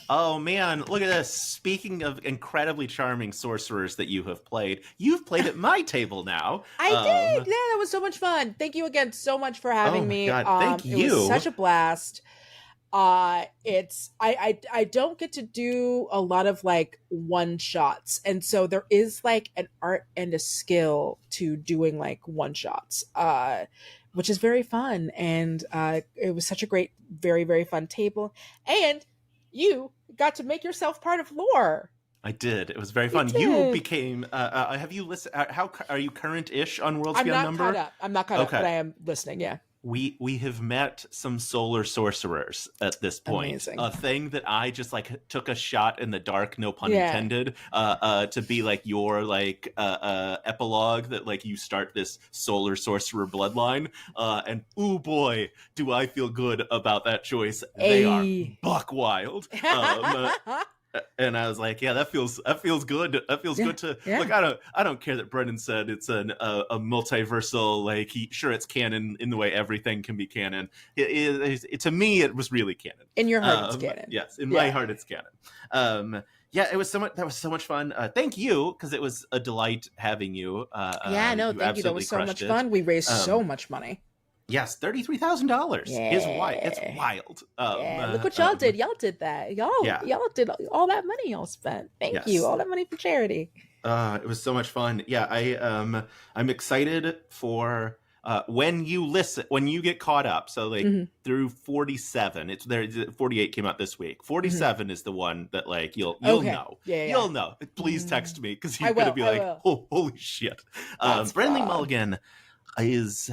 Oh man, look at this. Speaking of incredibly charming sorcerers that you have played, you've played at my table now. I did. Yeah, that was so much fun. Thank you again so much for having Oh my me. God, thank It was you. such a blast. It's I don't get to do a lot of like one shots, and so there is like an art and a skill to doing like one shots, which is very fun. And it was such a great, very, very fun table. And you got to make yourself part of lore. I did. It was very fun. did. You became. Have you listened? How are you current-ish on Worlds I'm Beyond not Number? caught up. I'm not caught up, Okay. but I am listening. Yeah. We have met some solar sorcerers at this point. Amazing. A thing that I just like took a shot in the dark, no pun Yeah. intended, to be like your like epilogue that like you start this solar sorcerer bloodline. And oh boy, do I feel good about that choice. They are buck wild. And I was like, yeah, that feels good. That feels good to look. I don't care that Brennan said it's a multiversal, like sure it's canon in the way everything can be canon. To me, it was really canon. In your heart, it's canon. Yes, in my heart, it's canon. Yeah, it was so much. That was so much fun. Thank you, because it was a delight having you. Thank you. That was so much fun. We raised so much money. Yes, $33,000 is wild. It's wild. Look what y'all did. Y'all did that. Y'all did all that money y'all spent. Thank you. All that money for charity. It was so much fun. Yeah, I'm excited for when you get caught up. So like through 47, it's there. 48 came out this week. 47 is the one that like you'll know. You'll know. Please text me, because you're gonna be like, oh, holy shit. Brennan Lee Mulligan is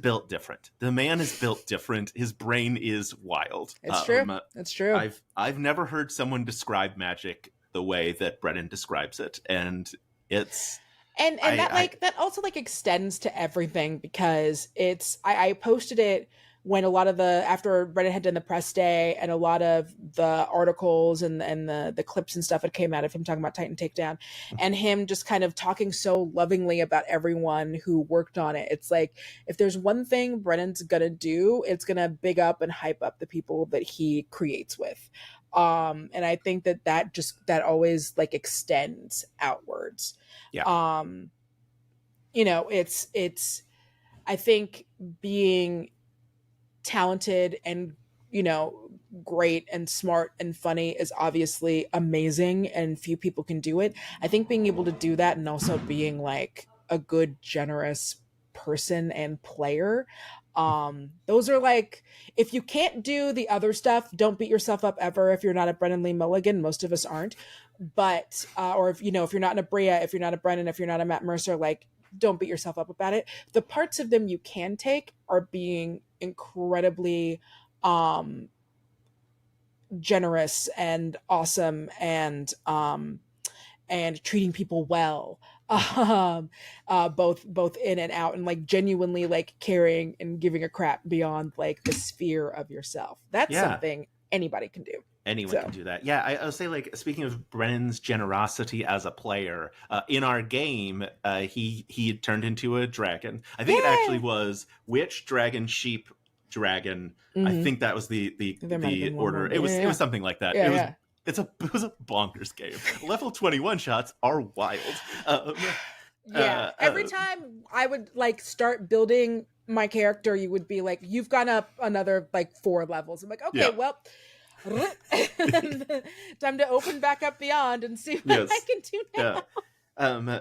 built different. The man is built different. His brain is wild. It's true. It's true. I've never heard someone describe magic the way that Brennan describes it, and it's that also like extends to everything, because I posted it when a lot of after Brennan had done the press day, and a lot of the articles and the clips and stuff that came out of him talking about Titan Takedown, and him just kind of talking so lovingly about everyone who worked on it. It's like, if there's one thing Brennan's gonna do, it's gonna big up and hype up the people that he creates with. And I think that always like extends outwards. Yeah. It's I think being talented and great and smart and funny is obviously amazing, and few people can do it. I think being able to do that, and also being like a good, generous person and player, those are like, if you can't do the other stuff, don't beat yourself up ever. If you're not a Brennan Lee Mulligan, most of us aren't, but or if you're not an Abria, if you're not a Brennan, if you're not a Matt Mercer, like, don't beat yourself up about it. The parts of them you can take are being incredibly generous and awesome, and treating people well, both in and out, and like genuinely like caring and giving a crap beyond like the sphere of yourself. That's something anybody can do. Anyone can do that. Yeah, I'll say, like, speaking of Brennan's generosity as a player, in our game, he had turned into a dragon. I think it actually was Witch, Dragon, Sheep, Dragon. I think that was the order. It was something like that. It was a bonkers game. Level 21 shots are wild. Every time I would like start building my character, you would be like, you've gone up another like 4 levels. I'm like, okay, well, time to open back up Beyond and see what I can do now.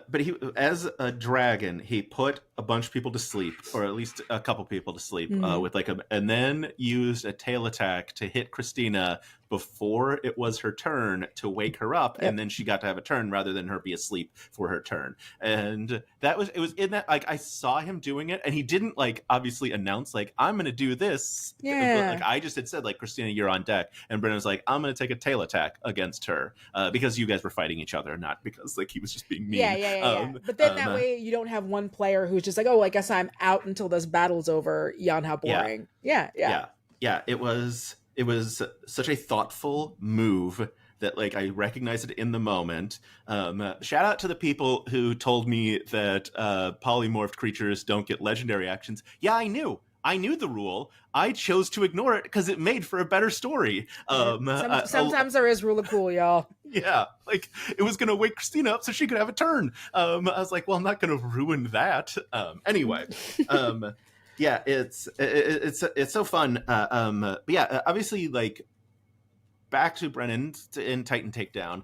But he, as a dragon, he put a bunch of people to sleep, or at least a couple people to sleep, with like and then used a tail attack to hit Christina before it was her turn to wake her up, Yep. and then she got to have a turn rather than her be asleep for her turn. And it was in that, like, I saw him doing it, and he didn't, like, obviously announce, like, I'm gonna do this. Yeah. But, like, I just had said, like, Christina, you're on deck, and Brennan was like, I'm gonna take a tail attack against her, because you guys were fighting each other, not because, like, he was just being mean. Yeah. But then that way you don't have one player who's just like, oh, I guess I'm out until this battle's over. Yawn, how boring. Yeah. It was such a thoughtful move that, like, I recognized it in the moment. Shout out to the people who told me that polymorphed creatures don't get legendary actions. Yeah, I knew the rule. I chose to ignore it because it made for a better story. Sometimes there is rule of cool, y'all. Yeah, like, it was going to wake Christina up so she could have a turn. I was like, well, I'm not going to ruin that. Anyway, yeah, it's so fun. But yeah, obviously, like, back to Brennan in Titan Takedown.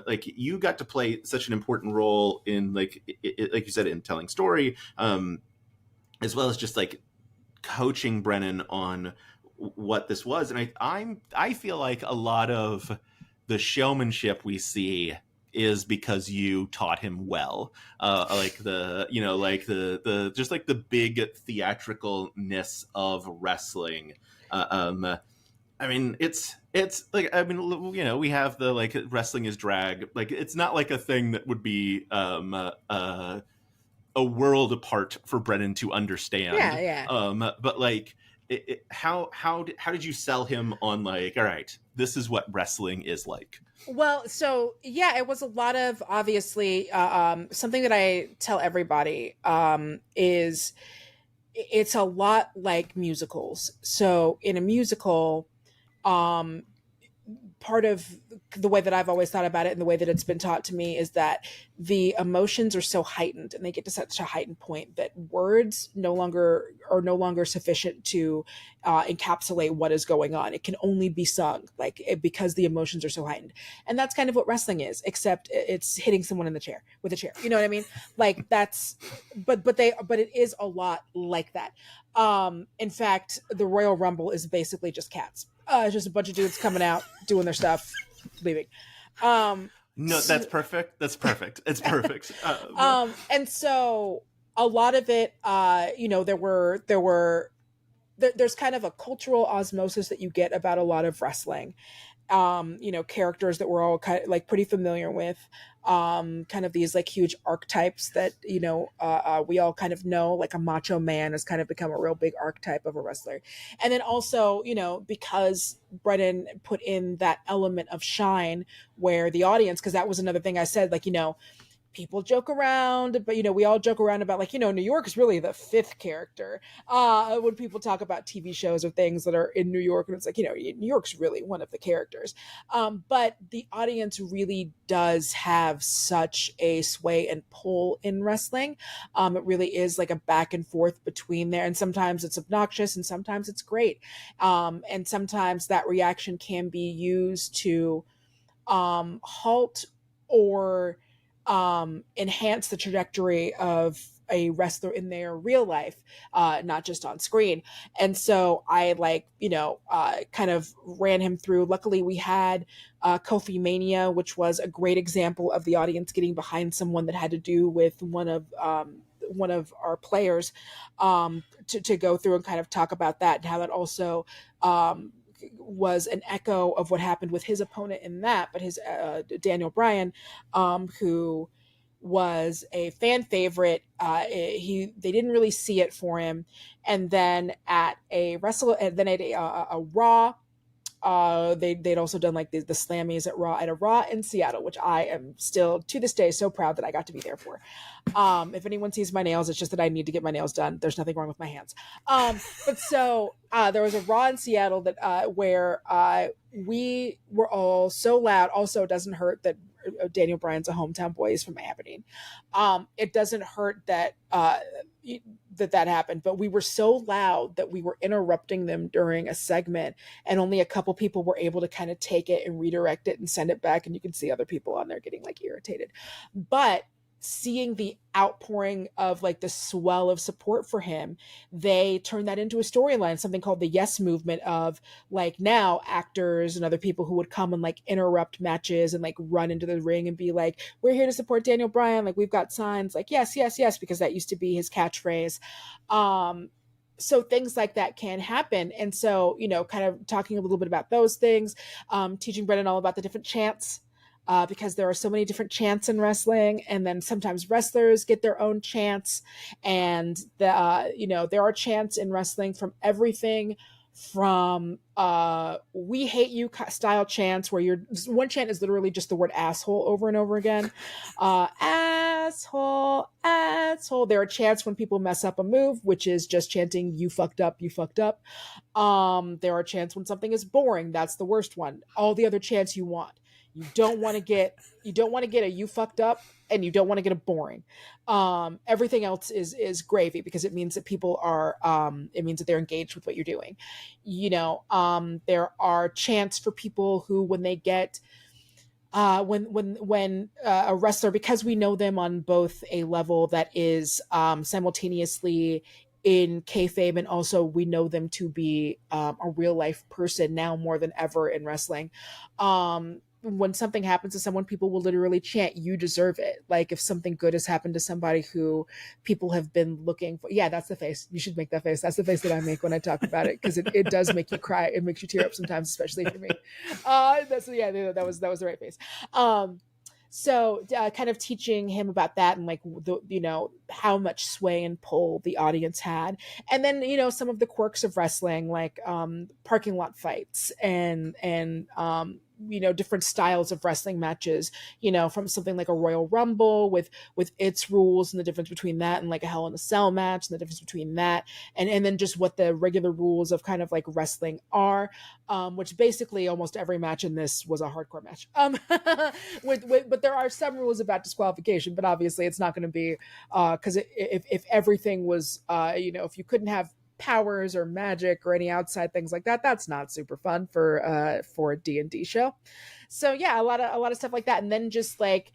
Like, you got to play such an important role in, like, like you said, in telling story, as well as just, like, coaching Brennan on what this was. And I feel like a lot of the showmanship we see is because you taught him well. Like the just like the big theatricalness of wrestling. I mean, it's like, I mean, you know, we have the, like, wrestling is drag. Like, it's not like a thing that would be a world apart for Brennan to understand. Yeah. But, like, how did you sell him on, like, all right, this is what wrestling is like? Well, so yeah, it was a lot of, obviously, something that I tell everybody is it's a lot like musicals. So in a musical, part of the way that I've always thought about it and the way that it's been taught to me is that the emotions are so heightened and they get to such a heightened point that words are no longer sufficient to encapsulate what is going on. It can only be sung, because the emotions are so heightened. And that's kind of what wrestling is, except it's hitting someone in the chair with a chair. You know what I mean? Like, that's, but it is a lot like that. In fact, the Royal Rumble is basically just cats. It's just a bunch of dudes coming out, doing their stuff, leaving. No, that's perfect. It's perfect. And so a lot of it, you know, there's kind of a cultural osmosis that you get about a lot of wrestling. You know, characters that we're all kind of, like, pretty familiar with, kind of these, like, huge archetypes that, you know, we all kind of know, like a macho man has kind of become a real big archetype of a wrestler. And then also, you know, because Brennan put in that element of shine where the audience, because that was another thing I said, like, you know, people joke around, but, you know, we all joke around about, like, you know, New York is really the fifth character when people talk about TV shows or things that are in New York, and it's like, you know, New York's really one of the characters. But the audience really does have such a sway and pull in wrestling. It really is like a back and forth between there, and sometimes it's obnoxious and sometimes it's great. And sometimes that reaction can be used to halt or enhance the trajectory of a wrestler in their real life, not just on screen. And so I, like, you know, kind of ran him through. Luckily we had Kofi Mania, which was a great example of the audience getting behind someone that had to do with one of our players, to go through and kind of talk about that, and how that also was an echo of what happened with his opponent in that, but his Daniel Bryan, who was a fan favorite. They didn't really see it for him, and then at a Raw, they'd also done, like, the Slammies at a Raw in Seattle, which I am still to this day so proud that I got to be there for. If anyone sees my nails, it's just that I need to get my nails done. There's nothing wrong with my hands. But so there was a Raw in Seattle that where we were all so loud. Also, it doesn't hurt that Daniel Bryan's a hometown boy. He's from Aberdeen. It doesn't hurt that that happened, but we were so loud that we were interrupting them during a segment, and only a couple people were able to kind of take it and redirect it and send it back, and you can see other people on there getting, like, irritated. But seeing the outpouring of like the swell of support for him, they turned that into a storyline, something called the Yes Movement, of like now actors and other people who would come and like interrupt matches and like run into the ring and be like, we're here to support Daniel Bryan, like we've got signs, like yes, yes, yes, because that used to be his catchphrase. So things like that can happen. And so, kind of talking a little bit about those things, teaching Brennan all about the different chants, because there are so many different chants in wrestling, and then sometimes wrestlers get their own chants, and there are chants in wrestling from everything from we hate you style chants, where one chant is literally just the word asshole over and over again. Asshole, asshole. There are chants when people mess up a move, which is just chanting you fucked up, you fucked up. There are chants when something is boring. That's the worst one. All the other chants you want. You don't want to get a you fucked up, and you don't want to get a boring. Everything else is gravy, because it means that people are it means that they're engaged with what you're doing. There are chants for people who, when they get when a wrestler, because we know them on both a level that is simultaneously in kayfabe, and also we know them to be a real life person now more than ever in wrestling. When something happens to someone, people will literally chant, you deserve it. Like if something good has happened to somebody who people have been looking for. Yeah, that's the face. You should make that face. That's the face that I make when I talk about it, because it does make you cry. It makes you tear up sometimes, especially for me. That was the right face. So kind of teaching him about that, and like how much sway and pull the audience had, and then some of the quirks of wrestling, like parking lot fights and different styles of wrestling matches, from something like a Royal Rumble with its rules, and the difference between that and like a Hell in a Cell match, and the difference between that and then just what the regular rules of kind of like wrestling are, which basically almost every match in this was a hardcore match. But there are some rules about disqualification, but obviously it's not going to be because if everything was if you couldn't have powers or magic or any outside things like that, that's not super fun for a D&D show. So yeah, a lot of stuff like that. And then just like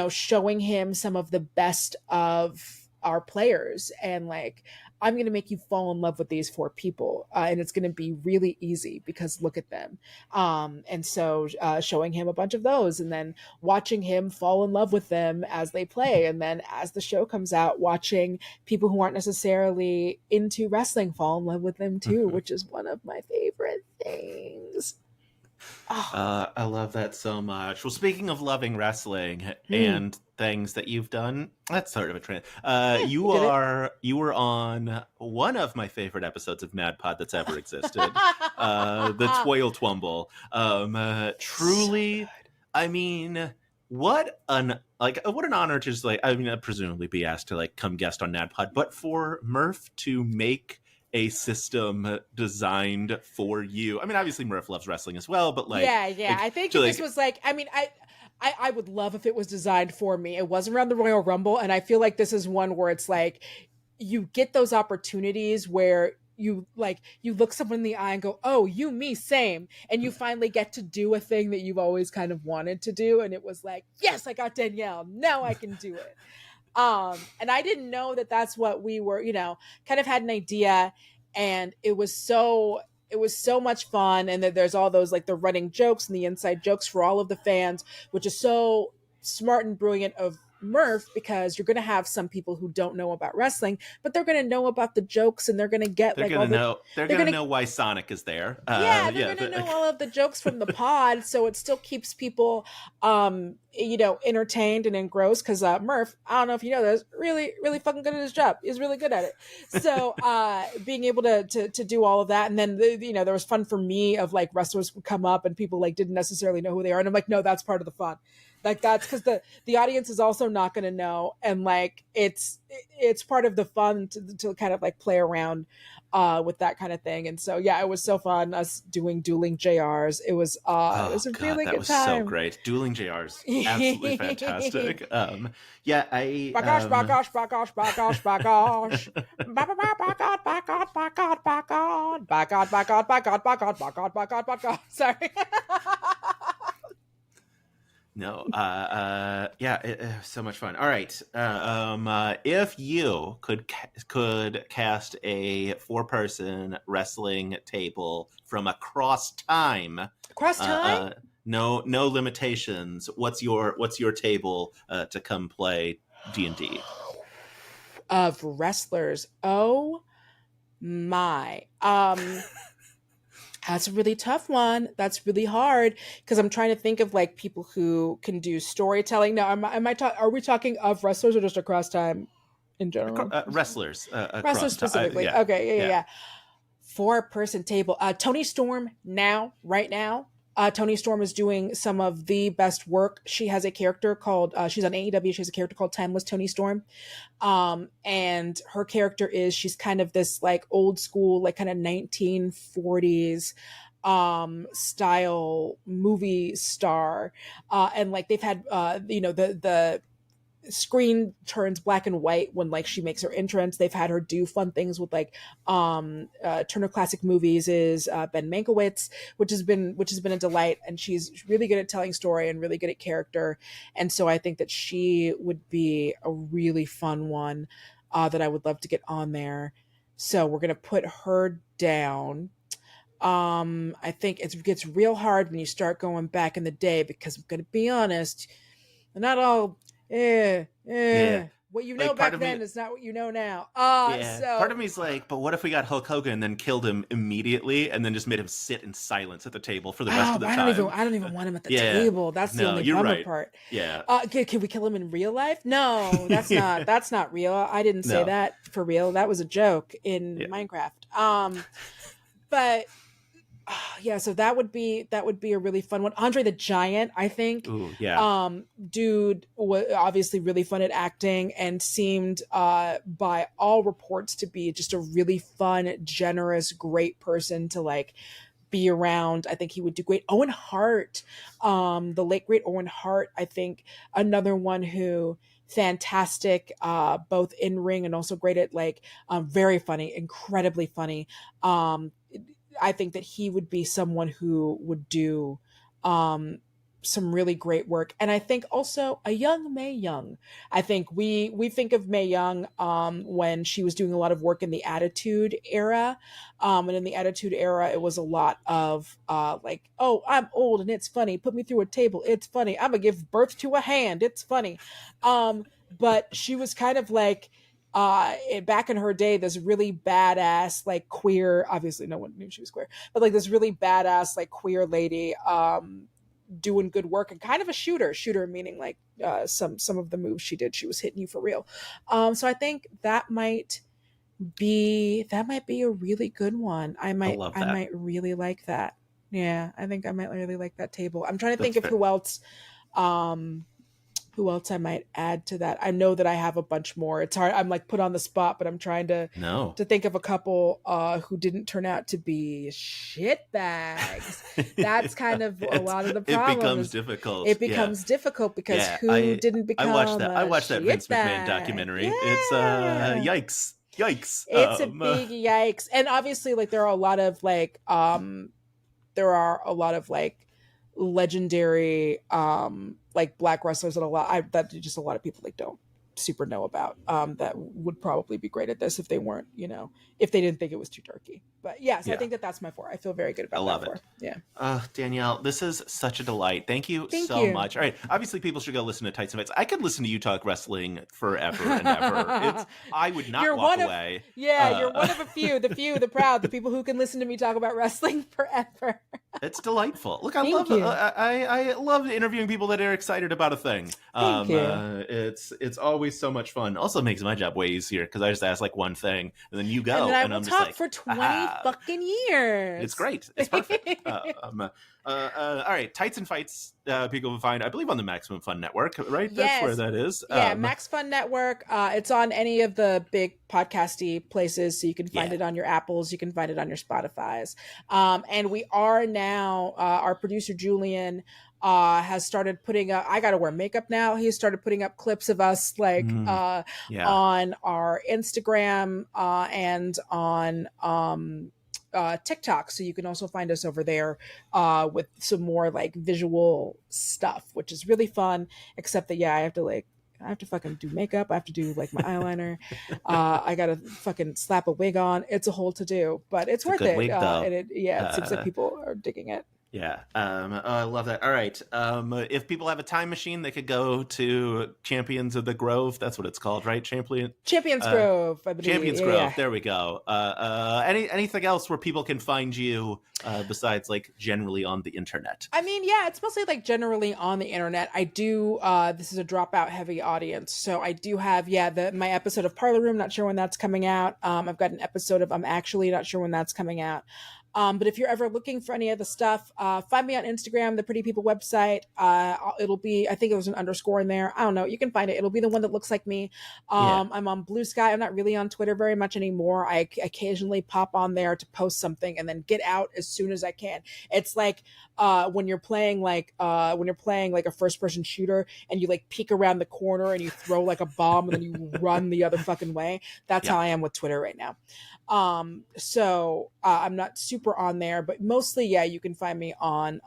showing him some of the best of our players, and like, I'm going to make you fall in love with these 4 people, and it's going to be really easy because look at them. And so showing him a bunch of those, and then watching him fall in love with them as they play, and then as the show comes out, watching people who aren't necessarily into wrestling fall in love with them too, which is one of my favorite things. I love that so much. Well, speaking of loving wrestling and things that you've done, that's sort of a trend. You were on one of my favorite episodes of Mad Pod that's ever existed, the Twoyle Twumble. Truly, so I mean, what an honor to just presumably be asked to like come guest on Mad Pod, but for Murph to make a system designed for you. I mean, obviously Murph loves wrestling as well, but like, yeah. I think this was like, I mean, I would love if it was designed for me. It was around the Royal Rumble, and I feel like this is one where it's like you get those opportunities where you look someone in the eye and go, oh, you, me, same, and you finally get to do a thing that you've always kind of wanted to do, and it was like, yes, I got Danielle, now I can do it. And I didn't know that that's what we were, kind of had an idea, and it was so much fun. And then there's all those like the running jokes and the inside jokes for all of the fans, which is so smart and brilliant of Murph, because you're going to have some people who don't know about wrestling, but they're going to know about the jokes, and they're going to get they're going to know why Sonic is there. They're going to know all of the jokes from the pod, so it still keeps people entertained and engrossed, because Murph, I don't know if you know this, really really fucking good at his job. He's really good at it. So being able to do all of that, and then there was fun for me of like wrestlers would come up and people like didn't necessarily know who they are, and I'm like, no, that's part of the fun. Like that's because the audience is also not going to know, and like it's part of the fun to kind of like play around with that kind of thing. And so yeah, it was so fun us doing dueling JRs. It was it was a really good time. That was so great. Dueling JRs, absolutely fantastic. Yeah, I bagosh bagosh bagosh bagosh bagosh bagosh. Sorry. No. Yeah. So much fun. All right. If you could cast a 4-person wrestling table from across time, Across time? no limitations. What's your table to come play D&D? Of wrestlers. Oh my. That's a really tough one. That's really hard because I'm trying to think of like people who can do storytelling. Now, are we talking of wrestlers or just across time in general? Wrestlers Wrestlers across time. specifically. Yeah. Okay, yeah, yeah, Yeah. yeah. 4-person table. Tony Storm right now. Tony Storm is doing some of the best work. She has a character called, she's on AEW. She has a character called Timeless Tony Storm. And her character she's kind of this like old school, like kind of 1940s style movie star. And like they've had, the screen turns black and white when like she makes her entrance. They've had her do fun things with like Turner Classic Movies is Ben Mankiewicz, which has been a delight, and she's really good at telling story and really good at character. And so I think that she would be a really fun one that I would love to get on there. So we're gonna put her down. I think it gets real hard when you start going back in the day, because I'm gonna be honest, they're not all Yeah. what you know Like, back then is not what you know now. Yeah. So Part of me's like, but what if we got Hulk Hogan and then killed him immediately and then just made him sit in silence at the table for the rest of the time? I don't even want him at the Yeah. table. That's the No, only you're bummer right. part. Yeah. Can we kill him in real life? No, that's Yeah. that's not real. I didn't say No. that for real. That was a joke in Yeah. Minecraft. But yeah, so that would be a really fun one. Andre the Giant, I think. Ooh, yeah. Dude was obviously really fun at acting and seemed by all reports to be just a really fun, generous, great person to like be around. I think he would do great. Owen Hart, the late great Owen Hart, I think another one who fantastic, both in ring and also great at like very funny, incredibly funny. I think that he would be someone who would do some really great work. And I think also a young Mae Young. I think we think of Mae Young when she was doing a lot of work in the Attitude Era. And in the Attitude Era, it was a lot of like, oh, I'm old and it's funny. Put me through a table. It's funny. I'm going to give birth to a hand. It's funny. But she was kind of like, back in her day, this really badass like queer, obviously no one knew she was queer, but like this really badass like queer lady doing good work, and kind of a shooter meaning like some of the moves she did, she was hitting you for real. So I think that might be a really good one. I might really like that. Yeah, I think I might really like that table. I'm trying to think of who else I might add to that. I know that I have a bunch more. It's hard. I'm like put on the spot, but I'm trying to think of a couple who didn't turn out to be shit bags. That's kind of a lot of the problem. It becomes difficult. It becomes difficult because who didn't become I watched that Vince McMahon documentary. Yeah. It's yikes. It's a big yikes. And obviously like there are a lot of like legendary like black wrestlers that just a lot of people like don't super know about that would probably be great at this if they weren't, if they didn't think it was too darky. But yes, I think that's my 4. I feel very good about that. I love it. Yeah. Danielle, this is such a delight. Thank you so much. All right. Obviously people should go listen to Titan Takedown. I could listen to you talk wrestling forever and ever. I would not walk away. You're one of the few, the proud, the people who can listen to me talk about wrestling forever. It's delightful. Look, I love interviewing people that are excited about a thing. Thank you. It's always so much fun. Also makes my job way easier because I just ask like one thing and then you go, and then I'm just like for 20 fucking years. It's great. It's perfect. All right, Tights and Fights. People can find, I believe, on the Maximum Fun Network, right? Yes. That's where that is. Yeah, Max Fun Network. It's on any of the big podcasty places, so you can find it on your Apples. You can find it on your Spotify's. And we are now, our producer Julian has started putting up, I gotta wear makeup now. He started putting up clips of us like on our Instagram and on TikTok, so you can also find us over there with some more like visual stuff, which is really fun. Except that I have to fucking do makeup. I have to do like my eyeliner. I gotta fucking slap a wig on. It's a whole to do, but it's a worth good it. wig, though. And it seems like people are digging it. Yeah. I love that. All right. If people have a time machine, they could go to Champions of the Grove. That's what it's called, right? Champions Grove, I believe. Champions Grove. Yeah. There we go. Anything else where people can find you besides like generally on the internet? I mean, it's mostly like generally on the internet. I do. This is a dropout heavy audience, so I do have my episode of Parlor Room. Not sure when that's coming out. I've got an episode of I'm Actually, not sure when that's coming out. But if you're ever looking for any of the stuff, find me on Instagram, the Pretty People website. It'll be, I think it was an underscore in there. I don't know. You can find it. It'll be the one that looks like me. I'm on Blue Sky. I'm not really on Twitter very much anymore. I occasionally pop on there to post something and then get out as soon as I can. It's like when you're playing like a first person shooter and you like peek around the corner and you throw like a bomb and then you run the other fucking way. That's how I am with Twitter right now. So I'm not super on there, but mostly you can find me on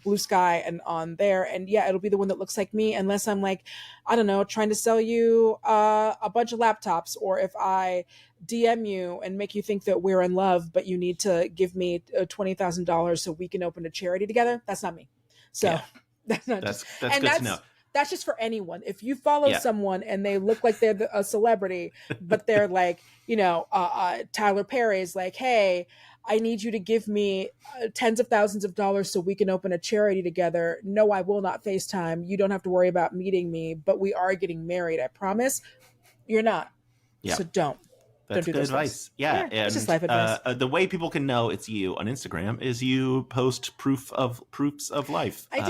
Blue Sky and on there, and it'll be the one that looks like me, unless I'm like, I don't know, trying to sell you a bunch of laptops, or if I DM you and make you think that we're in love but you need to give me $20,000 so we can open a charity together. That's not me. So that's not that's good to know. That's just for anyone. If you follow someone and they look like they're a celebrity, but they're like, Tyler Perry's like, hey, I need you to give me tens of thousands of dollars so we can open a charity together. No, I will not FaceTime. You don't have to worry about meeting me, but we are getting married. I promise. You're not. Yeah. So don't. That's good advice. Yeah. And it's just life advice. The way people can know it's you on Instagram is you post proofs of life. I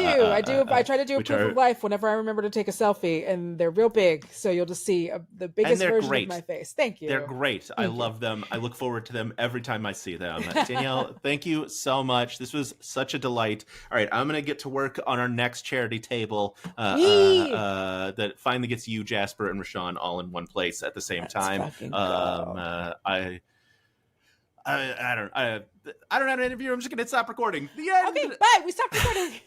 do. I try to do a proof of life whenever I remember to take a selfie, and they're real big. So you'll just see the biggest version of my face. Thank you. They're great. I love them. I look forward to them every time I see them. Danielle, thank you so much. This was such a delight. All right. I'm going to get to work on our next charity table that finally gets you, Jasper, and Rashawn all in one place at the same time. I don't have an interview. I'm just gonna stop recording. The end. Okay, bye. We stopped recording.